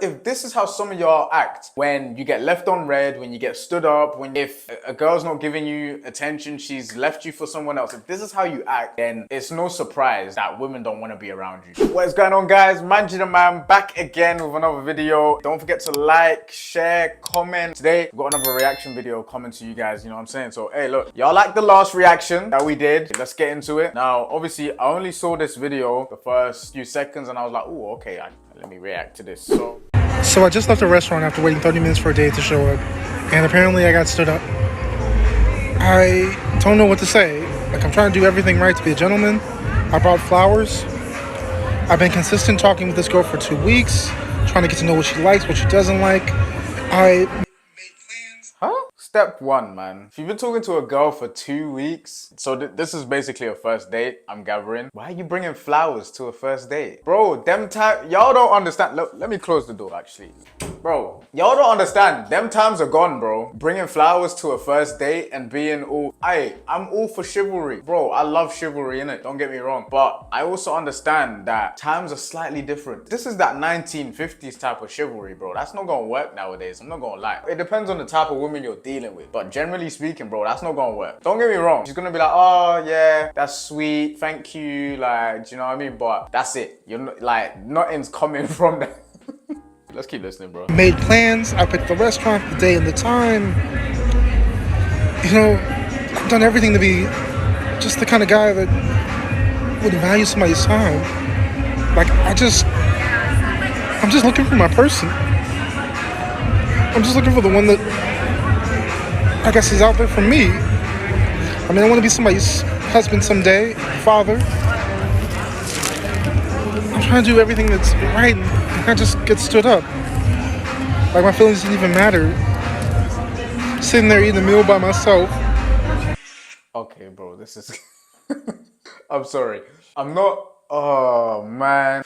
If this is how some of y'all act when you get left on red, when you get stood up, if a girl's not giving you attention, she's left you for someone else. If this is how you act, then it's no surprise that women don't want to be around you. What is going on, guys? Manjitheman back again with another video. Don't forget to like, share, comment. Today, we've got another reaction video coming to you guys, you know what I'm saying? So, hey, look, y'all like the last reaction that we did. Let's get into it. Now, obviously, I only saw this video the first few seconds and I was like, oh, okay, let me react to this. So I just left a restaurant after waiting 30 minutes for a date to show up, and apparently I got stood up. I don't know what to say. Like, I'm trying to do everything right to be a gentleman. I brought flowers. I've been consistent talking with this girl for 2 weeks, trying to get to know what she likes, what she doesn't like. I made plans. Huh? Step one, man. If you've been talking to a girl for 2 weeks, so this is basically a first date, I'm gathering. Why are you bringing flowers to a first date? Bro, y'all don't understand. Look, let me close the door, actually. Bro, y'all don't understand. Them times are gone, bro. Bringing flowers to a first date and being all, I'm all for chivalry. Bro, I love chivalry, innit? Don't get me wrong. But I also understand that times are slightly different. This is that 1950s type of chivalry, bro. That's not gonna work nowadays. I'm not gonna lie. It depends on the type of woman you're dealing with. But generally speaking, bro, that's not gonna work. Don't get me wrong. She's gonna be like, oh, yeah, that's sweet. Thank you. Like, do you know what I mean? But that's it. You're not, like, nothing's coming from that. Let's keep listening, bro. Made plans. I picked the restaurant, the day and the time. You know, I've done everything to be just the kind of guy that would value somebody's time. Like, I'm just looking for my person. I'm just looking for the one that, I guess, is out there for me. I mean, I want to be somebody's husband someday, father. I'm trying to do everything that's right, and I just get stood up. Like, my feelings didn't even matter. Sitting there eating a meal by myself. Okay, bro, this is... I'm sorry. I'm not... Oh, man.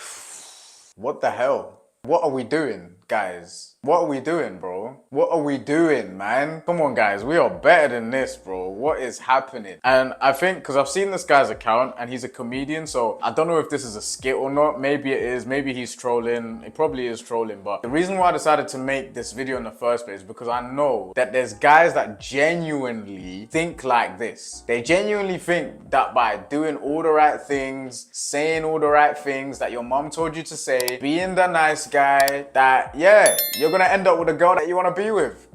What the hell? What are we doing, guys? What are we doing, bro? What are we doing, man? Come on, guys. We are better than this, bro. What is happening? And I think, because I've seen this guy's account and he's a comedian, so I don't know if this is a skit or not. Maybe it is. Maybe he's trolling. It probably is trolling. But the reason why I decided to make this video in the first place is because I know that there's guys that genuinely think like this. They genuinely think that by doing all the right things, saying all the right things that your mom told you to say, being the nice guy, that, yeah, you're gonna end up with a girl that you wanna be with.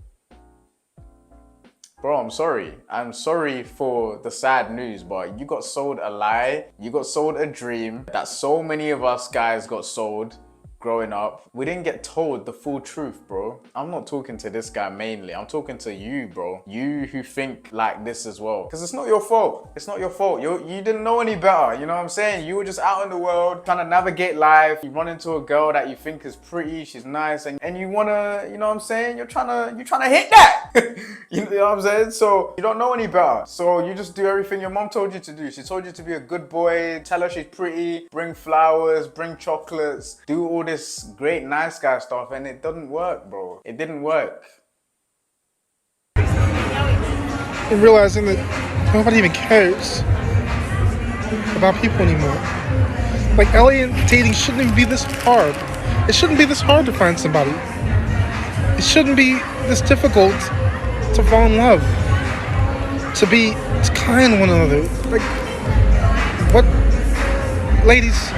Bro, I'm sorry. I'm sorry for the sad news, but you got sold a lie. You got sold a dream that so many of us guys got sold growing up. We didn't get told the full truth, bro. I'm not talking to this guy mainly. I'm talking to you, bro. You who think like this as well. Because it's not your fault. It's not your fault. You didn't know any better. You know what I'm saying? You were just out in the world trying to navigate life. You run into a girl that you think is pretty, she's nice, and you wanna, you know what I'm saying? You're trying to hit that. You know what I'm saying? So you don't know any better. So you just do everything your mom told you to do. She told you to be a good boy, tell her she's pretty, bring flowers, bring chocolates, do all this great nice guy stuff, and it doesn't work, bro. It didn't work. And realizing that nobody even cares about people anymore. Like, alien dating shouldn't even be this hard. It shouldn't be this hard to find somebody. It shouldn't be this difficult to fall in love, to be kind to one another. Like, what? Ladies,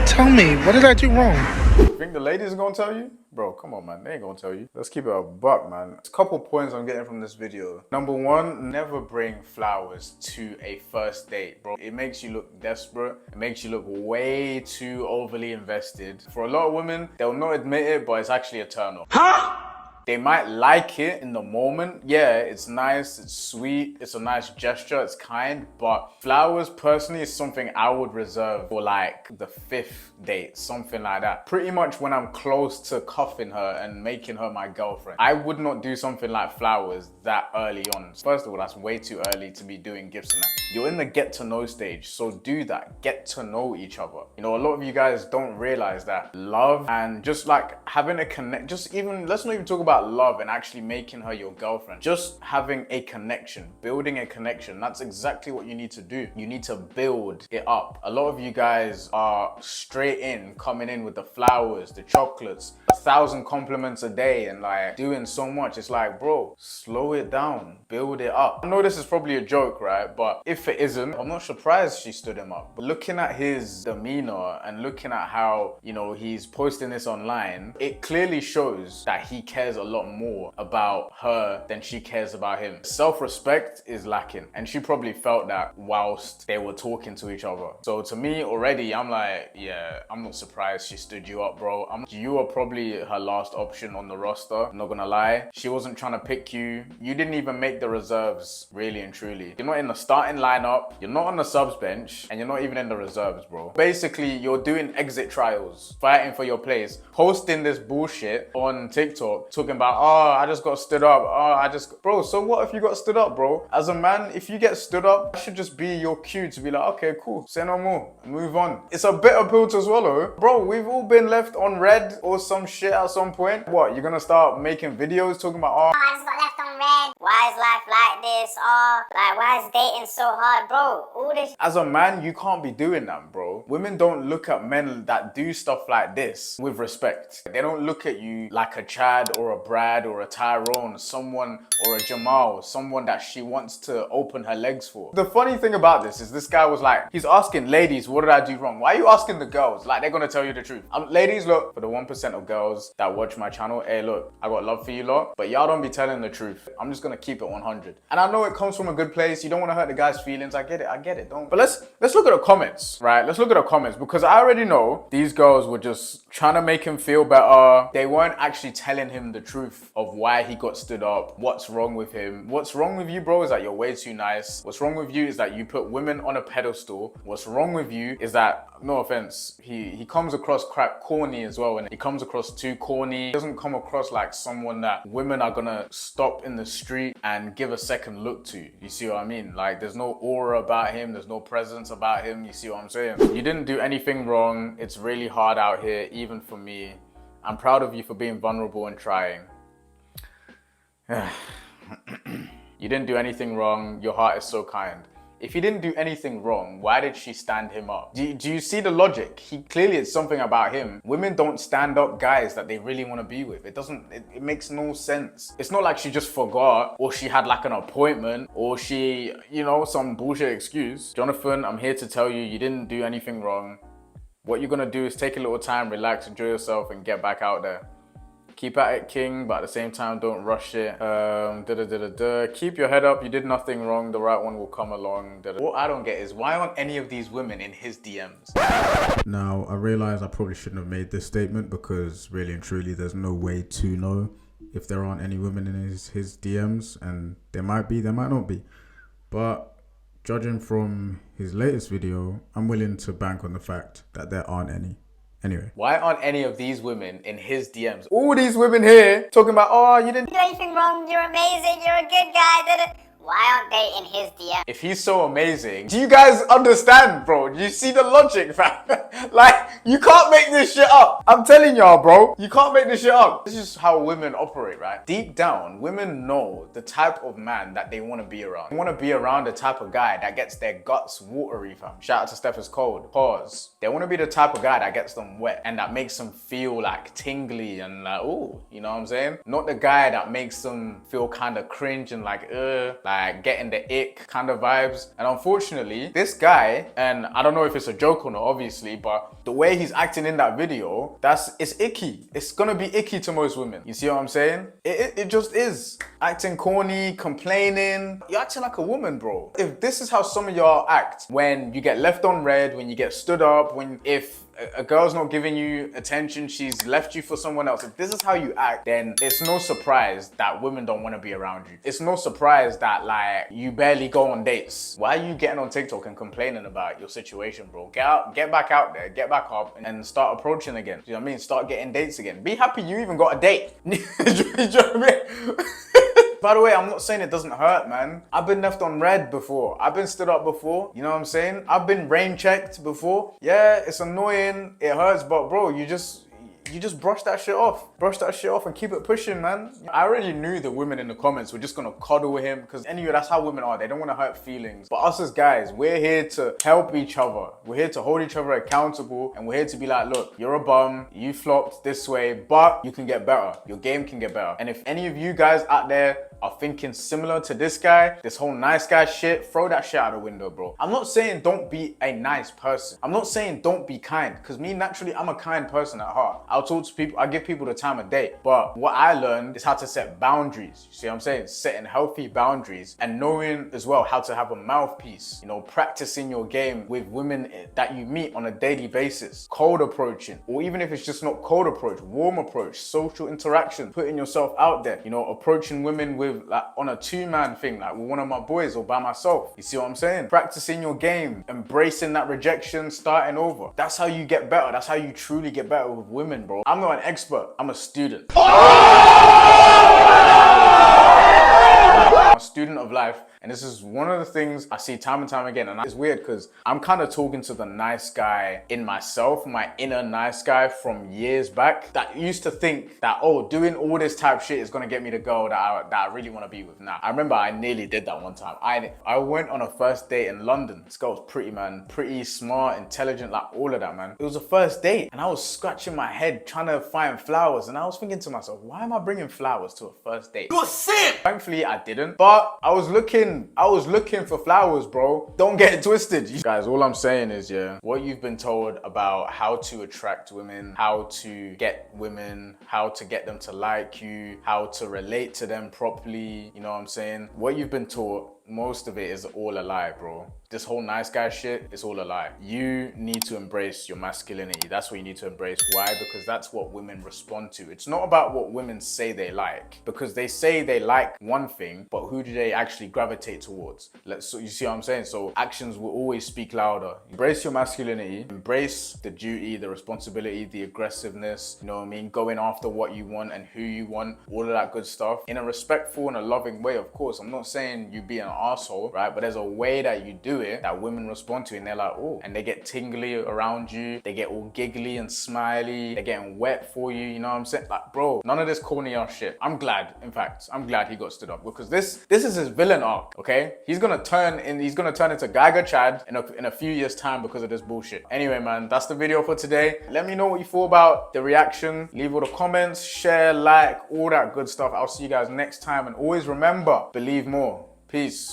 tell me, what did I do wrong? You think the ladies are gonna tell you? Bro, come on, man. They ain't gonna tell you. Let's keep it a buck, man. There's a couple points I'm getting from this video. Number one, never bring flowers to a first date, bro. It makes you look desperate. It makes you look way too overly invested. For a lot of women, they'll not admit it, but it's actually a turn off. Huh? They might like it in the moment. Yeah, it's nice, it's sweet, it's a nice gesture, it's kind, but flowers personally is something I would reserve for like the 5th date, something like that. Pretty much when I'm close to cuffing her and making her my girlfriend. I would not do something like flowers that early on. First of all, that's way too early to be doing gifts and that. You're in the get to know stage, so do that. Get to know each other. You know, a lot of you guys don't realize that love and just like having a connect, just even, let's not even talk about love and actually making her your girlfriend. Just having a connection, building a connection. That's exactly what you need to do. You need to build it up. A lot of you guys are straight in, coming in with the flowers, the chocolates, 1,000 compliments a day and like doing so much. It's like, bro, slow it down, build it up. I know this is probably a joke, right? But if it isn't, I'm not surprised she stood him up. But looking at his demeanor and looking at how, you know, he's posting this online, it clearly shows that he cares a lot more about her than she cares about him. Self-respect is lacking, and she probably felt that whilst they were talking to each other. So to me already, I'm like, yeah, I'm not surprised she stood you up, bro. You are probably her last option on the roster, I'm not gonna lie. She wasn't trying to pick you. You didn't even make the reserves, really and truly. You're not in the starting lineup, you're not on the subs bench, and you're not even in the reserves, bro. Basically, you're doing exit trials, fighting for your place, posting this bullshit on TikTok, talking about, oh, I just got stood up, bro, so what if you got stood up, bro? As a man, if you get stood up, that should just be your cue to be like, okay, cool, say no more, move on. It's a bitter pill to swallow. Bro, we've all been left on red or some shit at some point. What, you're gonna start making videos talking about, oh, I just got left on red. Why is life like this? Oh, like, why is dating so hard? Bro, all this. As a man, you can't be doing that, bro. Women don't look at men that do stuff like this with respect. They don't look at you like a Chad or a Brad or a Tyrone, someone or a Jamal, someone that she wants to open her legs for. The funny thing about this is this guy was like, he's asking ladies, what did I do wrong? Why are you asking the girls? Like, they're gonna tell you the truth. Ladies, look, for the 1% of girls that watch my channel, hey, look, I got love for you lot, but y'all don't be telling the truth. I'm just gonna keep it 100. And I know it comes from a good place. You don't wanna hurt the guy's feelings. I get it, don't. But let's look at the comments, right? Let's look at the comments, because I already know these girls were just trying to make him feel better. They weren't actually telling him the truth of why he got stood up, what's wrong with him. What's wrong with you, bro, is that you're way too nice. What's wrong with you is that you put women on a pedestal. What's wrong with you is that, no offense, he comes across crap corny as well, and he comes across too corny. He doesn't come across like someone that women are gonna stop in the street and give a second look to. You see what I mean? Like, there's no aura about him, there's no presence about him. You see what I'm saying? You didn't do anything wrong. It's really hard out here, even for me. I'm proud of you for being vulnerable and trying. You didn't do anything wrong. Your heart is so kind. If he didn't do anything wrong, why did she stand him up? Do you see the logic? Clearly it's something about him. Women don't stand up guys that they really want to be with. It makes no sense. It's not like she just forgot, or she had like an appointment, or she, you know, some bullshit excuse. Jonathan, I'm here to tell you, you didn't do anything wrong. What you're gonna do is take a little time, relax, enjoy yourself, and get back out there. Keep at it, king, but at the same time, don't rush it. Keep your head up. You did nothing wrong. The right one will come along. What I don't get is, why aren't any of these women in his DMs? Now, I realize I probably shouldn't have made this statement, because really and truly, there's no way to know if there aren't any women in his DMs, and there might be, there might not be. But judging from his latest video, I'm willing to bank on the fact that there aren't any. Anyway. Why aren't any of these women in his DMs? All these women here talking about, oh, you didn't Do anything wrong? You're amazing. You're a good guy. Why aren't they in his DM? If he's so amazing, do you guys understand, bro? Do you see the logic, fam? Like, you can't make this shit up. I'm telling y'all, bro, you can't make this shit up. This is how women operate, right? Deep down, women know the type of man that they want to be around. They want to be around the type of guy that gets their guts watery, fam. Shout out to Steph is cold. Pause. They want to be the type of guy that gets them wet and that makes them feel like tingly and like, ooh, you know what I'm saying? Not the guy that makes them feel kind of cringe and like getting the ick kind of vibes. And unfortunately, this guy, and I don't know if it's a joke or not, obviously, but the way he's acting in that video, it's icky. It's gonna be icky to most women. You see what I'm saying? It just is. Acting corny, complaining. You're acting like a woman, bro. If this is how some of y'all act when you get left on red, when you get stood up, if a girl's not giving you attention, she's left you for someone else. If this is how you act, then it's no surprise that women don't want to be around you. It's no surprise that like you barely go on dates. Why are you getting on TikTok and complaining about your situation, bro? Get back out there, get back up and start approaching again. Do you know what I mean? Start getting dates again. Be happy you even got a date. Do you know what I mean? By the way, I'm not saying it doesn't hurt, man. I've been left on red before. I've been stood up before. You know what I'm saying? I've been rain checked before. Yeah, it's annoying. It hurts, but bro, you just brush that shit off. Brush that shit off and keep it pushing, man. I already knew the women in the comments were just gonna cuddle with him because anyway, that's how women are. They don't want to hurt feelings. But us as guys, we're here to help each other. We're here to hold each other accountable, and we're here to be like, look, you're a bum, you flopped this way, but you can get better. Your game can get better. And if any of you guys out there are thinking similar to this guy, this whole nice guy shit, throw that shit out the window, bro. I'm not saying don't be a nice person. I'm not saying don't be kind, because me, naturally, I'm a kind person at heart. I'll talk to people, I give people the time of day. But what I learned is how to set boundaries. You see what I'm saying? Setting healthy boundaries and knowing as well how to have a mouthpiece. You know, practicing your game with women that you meet on a daily basis. Cold approaching, or even if it's just not cold approach, warm approach, social interaction, putting yourself out there. You know, approaching women with like on a two-man thing, like with one of my boys or by myself. You see what I'm saying? Practicing your game, embracing that rejection, starting over. That's how you get better. That's how you truly get better with women, bro. I'm not an expert, I'm a student. I'm a student of life, and this is one of the things I see time and time again. And it's weird because I'm kind of talking to the nice guy in myself, my inner nice guy from years back that used to think that, oh, doing all this type shit is gonna get me the girl that I really want to be with now. I remember I nearly did that one time. I went on a first date in London. This girl was pretty, man. Pretty, smart, intelligent, like all of that, man. It was a first date, and I was scratching my head trying to find flowers, and I was thinking to myself, why am I bringing flowers to a first date? You're a simp! Thankfully, I didn't, but I was looking for flowers, bro. Don't get it twisted. Guys, all I'm saying is, yeah, what you've been told about how to attract women, how to get women, how to get them to like you, how to relate to them properly, you know what I'm saying? What you've been taught, most of it is all a lie, bro. This whole nice guy shit, it's all a lie. You need to embrace your masculinity. That's what you need to embrace. Why? Because that's what women respond to. It's not about what women say they like, because they say they like one thing, but who do they actually gravitate towards? So you see what I'm saying? So actions will always speak louder. Embrace your masculinity, embrace the duty, the responsibility, the aggressiveness, you know what I mean? Going after what you want and who you want, all of that good stuff in a respectful and a loving way, of course. I'm not saying you be an asshole, right? But there's a way that you do it that women respond to, and they're like, oh, and they get tingly around you, they get all giggly and smiley, they're getting wet for you, you know what I'm saying? Like, bro, none of this corny ass shit. I'm glad, in fact, I'm glad he got stood up, because this is his villain arc, okay? He's gonna turn into Geiger Chad in a few years time because of this bullshit. Anyway, man, that's the video for today. Let me know what you thought about the reaction. Leave all the comments, share, like, all that good stuff. I'll see you guys next time, and always remember, believe more. Peace.